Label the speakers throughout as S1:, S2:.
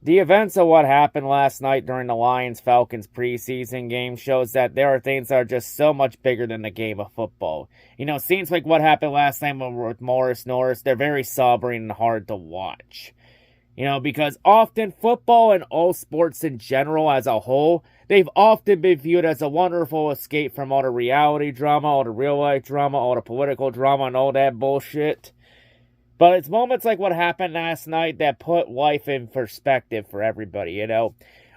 S1: The events of what happened last night during the Lions-Falcons preseason game shows that there are things that are just so much bigger than the game of football. Scenes like what happened last night with Morice Norris, they're very sobering and hard to watch. Because often football and all sports in general as a whole, they've often been viewed as a wonderful escape from all the reality drama, all the real-life drama, all the political drama, and all that bullshit. But it's moments like what happened last night that put life in perspective for everybody,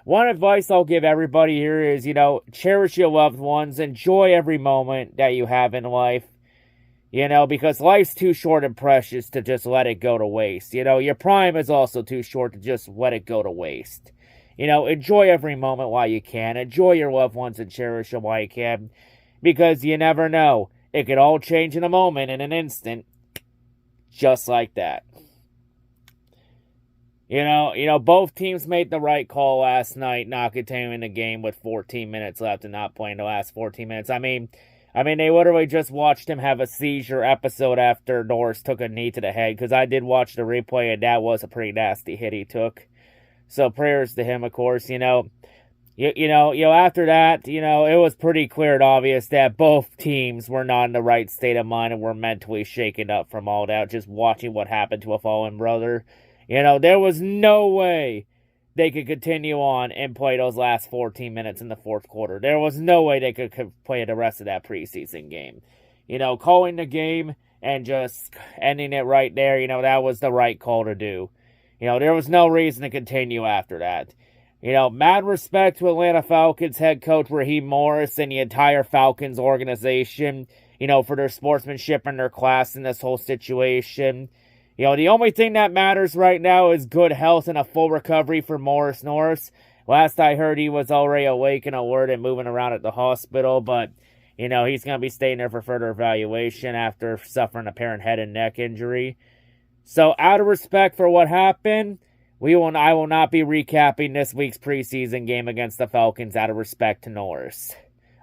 S1: One advice I'll give everybody here is, cherish your loved ones. Enjoy every moment that you have in life, because life's too short and precious to just let it go to waste. Your prime is also too short to just let it go to waste. Enjoy every moment while you can. Enjoy your loved ones and cherish them while you can, because you never know. It could all change in a moment, in an instant. Just like that. Both teams made the right call last night, not continuing the game with 14 minutes left and not playing the last 14 minutes. I mean, they literally just watched him have a seizure episode after Norris took a knee to the head, because I did watch the replay, and that was a pretty nasty hit he took. So prayers to him, of course, after that, it was pretty clear and obvious that both teams were not in the right state of mind and were mentally shaken up from all that, just watching what happened to a fallen brother. There was no way they could continue on and play those last 14 minutes in the fourth quarter. There was no way they could play the rest of that preseason game. Calling the game and just ending it right there, that was the right call to do. There was no reason to continue after that. Mad respect to Atlanta Falcons head coach Raheem Morris and the entire Falcons organization, for their sportsmanship and their class in this whole situation. The only thing that matters right now is good health and a full recovery for Morice Norris. Last I heard, he was already awake and alert and moving around at the hospital, but, he's going to be staying there for further evaluation after suffering a apparent head and neck injury. So, out of respect for what happened, I will not be recapping this week's preseason game against the Falcons out of respect to Norris.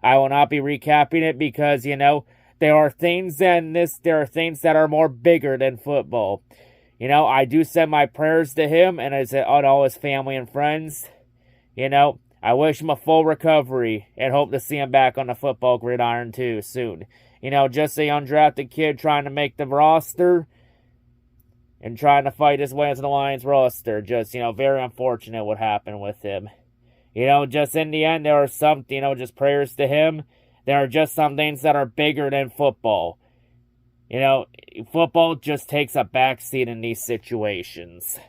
S1: I will not be recapping it because, there are things that are more bigger than football. I do send my prayers to him and all his family and friends. I wish him a full recovery and hope to see him back on the football gridiron too soon. Just a undrafted kid trying to make the roster and trying to fight his way into the Lions roster. Just, very unfortunate what happened with him. Just in the end, there are some, just prayers to him. There are just some things that are bigger than football. Football just takes a backseat in these situations.